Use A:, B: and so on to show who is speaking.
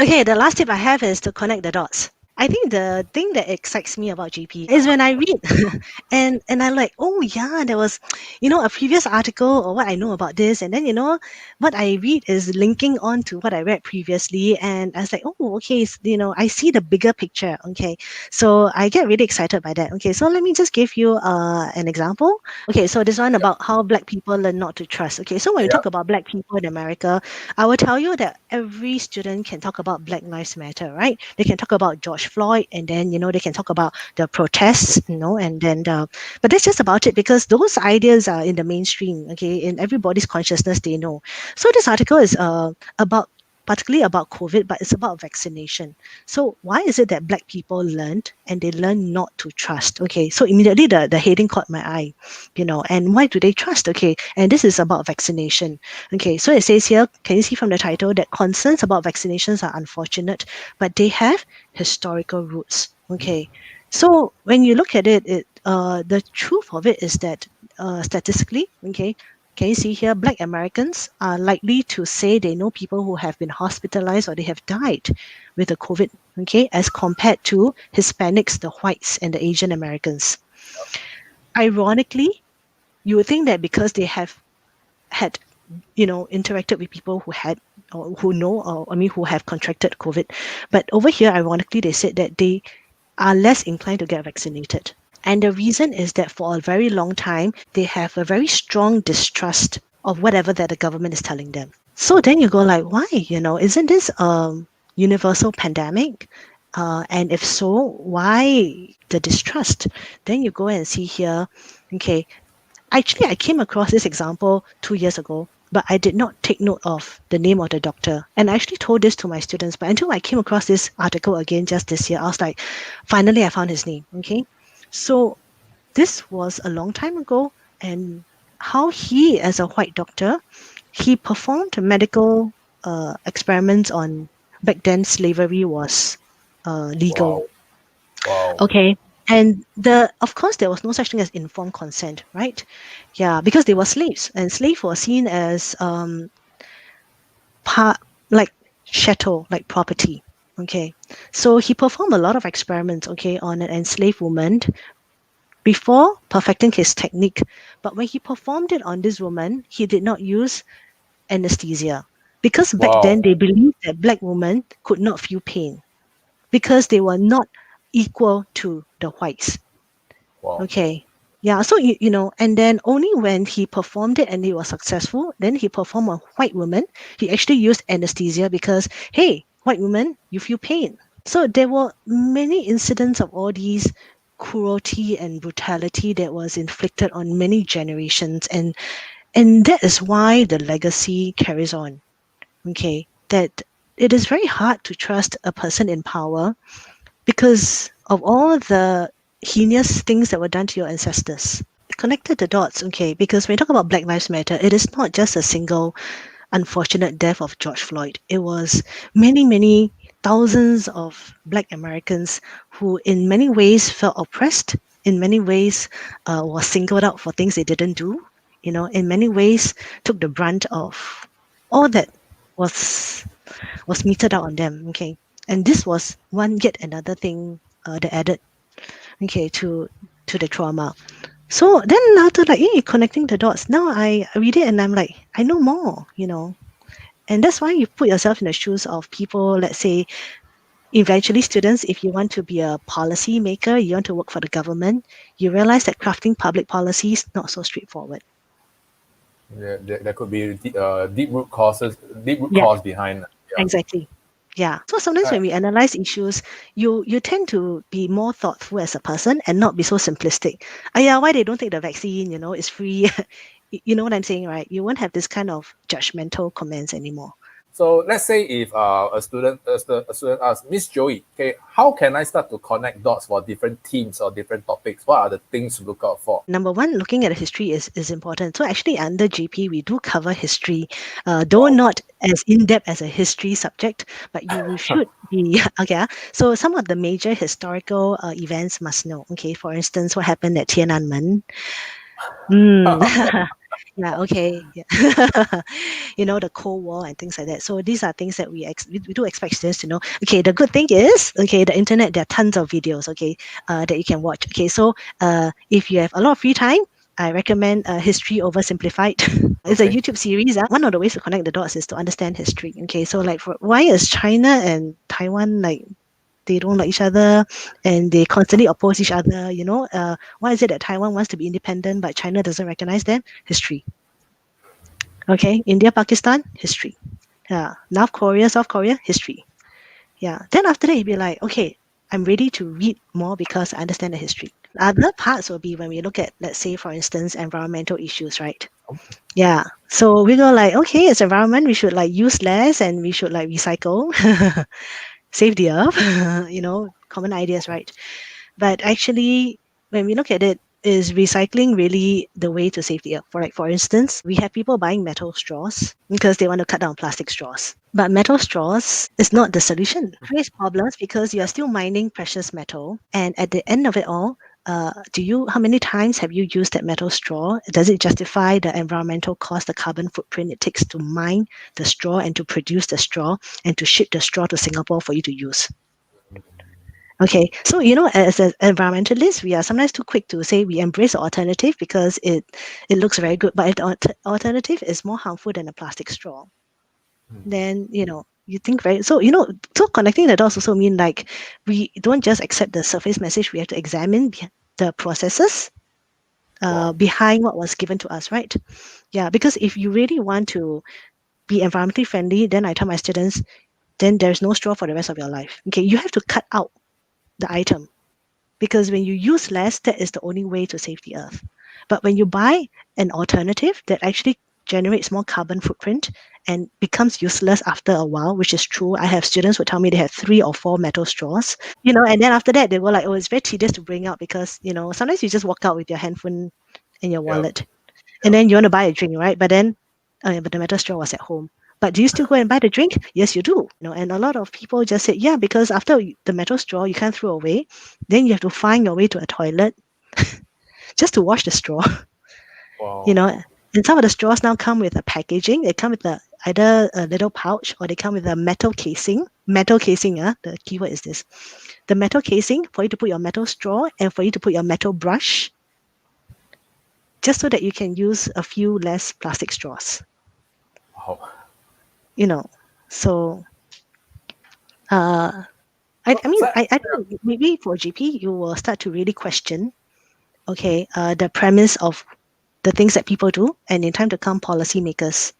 A: Okay, the last tip I have is to connect the dots. I think the thing that excites me about GP is when I read and I'm like, oh yeah, there was, a previous article or what I know about this, and then what I read is linking on to what I read previously, and I was like, oh okay, I see the bigger picture. Okay, so I get really excited by that. Okay, so let me just give you an example. Okay, so this one about how Black people learn not to trust. Okay, so when we talk
B: Yep.
A: about Black people in America, I will tell you that every student can talk about Black Lives Matter, right? They can talk about George Floyd, and then they can talk about the protests, and then but that's just about it because those ideas are in the mainstream, okay, in everybody's consciousness. They know. So this article is about particularly about COVID, but it's about vaccination. So why is it that Black people learned and they learn not to trust? Okay, so immediately the heading caught my eye, and why do they trust? Okay, and this is about vaccination. Okay, so it says here, can you see from the title that concerns about vaccinations are unfortunate, but they have historical roots. Okay, so when you look at it, the truth of it is that statistically, okay, can you see here, Black Americans are likely to say they know people who have been hospitalized or they have died with the COVID, okay, as compared to Hispanics, the whites, and the Asian Americans. Ironically, you would think that because they have had interacted with people who had or who know or I mean who have contracted COVID. But over here, ironically, they said that they are less inclined to get vaccinated. And the reason is that for a very long time, they have a very strong distrust of whatever that the government is telling them. So then you go like, why? Isn't this a universal pandemic? And if so, why the distrust? Then you go and see here, okay, actually, I came across this example 2 years ago, but I did not take note of the name of the doctor. And I actually told this to my students, but until I came across this article again just this year, I was like, finally, I found his name. Okay. So this was a long time ago, and how he, as a white doctor, he performed medical experiments on back then slavery was legal.
B: Wow. Wow.
A: Okay. And of course there was no such thing as informed consent, right? Yeah, because they were slaves, and slave was seen as part like chattel, like property. Okay. So he performed a lot of experiments, okay, on an enslaved woman before perfecting his technique. But when he performed it on this woman, he did not use anesthesia. Because back then
B: Wow.
A: they believed that black women could not feel pain because they were not equal to the whites.
B: Wow.
A: Okay. Yeah. So, and then only when he performed it and he was successful, then he performed on white woman. He actually used anesthesia because, hey, white woman, you feel pain. So there were many incidents of all these cruelty and brutality that was inflicted on many generations. And that is why the legacy carries on. Okay. That it is very hard to trust a person in power because of all the heinous things that were done to your ancestors. Connected the dots, okay, because when you talk about Black Lives Matter, it is not just a single unfortunate death of George Floyd. It was many, many thousands of Black Americans who, in many ways, felt oppressed, in many ways, was singled out for things they didn't do, in many ways, took the brunt of all that was meted out on them. Okay, and this was one yet another thing that added okay to the trauma. So then after like connecting the dots, now I read it and I'm like, I know more, and that's why you put yourself in the shoes of people, let's say eventually students, if you want to be a policy maker, you want to work for the government, you realize that crafting public policy is not so straightforward.
B: There could be deep root causes, deep root
A: Yeah,
B: cause behind. Yeah.
A: exactly. Yeah. So sometimes
B: Right.
A: when we analyze issues, you tend to be more thoughtful as a person and not be so simplistic. Yeah, why they don't take the vaccine? It's free. You know what I'm saying, right? You won't have this kind of judgmental comments anymore.
B: So let's say if a student asks Miss Joey, okay, how can I start to connect dots for different themes or different topics? What are the things to look out for?
A: Number one, looking at the history is important. So actually, under GP, we do cover history, though
B: Wow.
A: not as in depth as a history subject, but you should be okay. So some of the major historical events must know. Okay, for instance, what happened at Tiananmen. Mm. Yeah, okay. Yeah. The Cold War and things like that. So these are things that we do expect students to know. Okay, the good thing is, okay, the internet, there are tons of videos, okay, that you can watch. Okay, so if you have a lot of free time, I recommend History Oversimplified. It's a
B: Okay.
A: YouTube series. One of the ways to connect the dots is to understand history. Okay, so like why is China and Taiwan like they don't like each other and they constantly oppose each other? Why is it that Taiwan wants to be independent but China doesn't recognize them? History. Okay, India, Pakistan, history. Yeah, North Korea, South Korea, history. Yeah, then after that, you'd be like, okay, I'm ready to read more because I understand the history. Other parts will be when we look at, let's say, for instance, environmental issues, right? Yeah. So we go like, okay, it's environment, we should like use less and we should like recycle, save the earth, common ideas, right? But actually, when we look at it, is recycling really the way to save the earth? For instance, we have people buying metal straws because they want to cut down plastic straws. But metal straws is not the solution. It creates problems because you are still mining precious metal. And at the end of it all, how many times have you used that metal straw? Does it justify the environmental cost, the carbon footprint it takes to mine the straw and to produce the straw and to ship the straw to Singapore for you to use? Okay, so as an environmentalist, we are sometimes too quick to say we embrace the alternative because it looks very good, but the alternative is more harmful than a plastic straw. Then you think very so connecting the dots also mean like we don't just accept the surface message; we have to examine the processes
B: Wow.
A: behind what was given to us, right? Yeah, because if you really want to be environmentally friendly, then I tell my students, then there's no straw for the rest of your life. Okay, you have to cut out the item because when you use less, that is the only way to save the earth. But when you buy an alternative that actually generates more carbon footprint and becomes useless after a while, which is true. I have students who tell me they have 3 or 4 metal straws, and then after that they were like, oh, it's very tedious to bring out because, sometimes you just walk out with your handphone and your
B: Yeah.
A: wallet and then you want to buy a drink, right? But then, oh yeah, but the metal straw was at home. But do you still go and buy the drink? Yes, you do. And a lot of people just say, yeah, because after the metal straw you can't throw away, then you have to find your way to a toilet just to wash the straw. you
B: Wow.
A: know. And some of the straws now come with a packaging. They come with either a little pouch or they come with a metal casing. Metal casing, the keyword is this. The metal casing for you to put your metal straw and for you to put your metal brush, just so that you can use a few less plastic straws.
B: Wow.
A: You know. So uh I mean
B: So,
A: I think maybe for GP you will start to really question, okay, the premise of the things that people do and in time to come policymakers.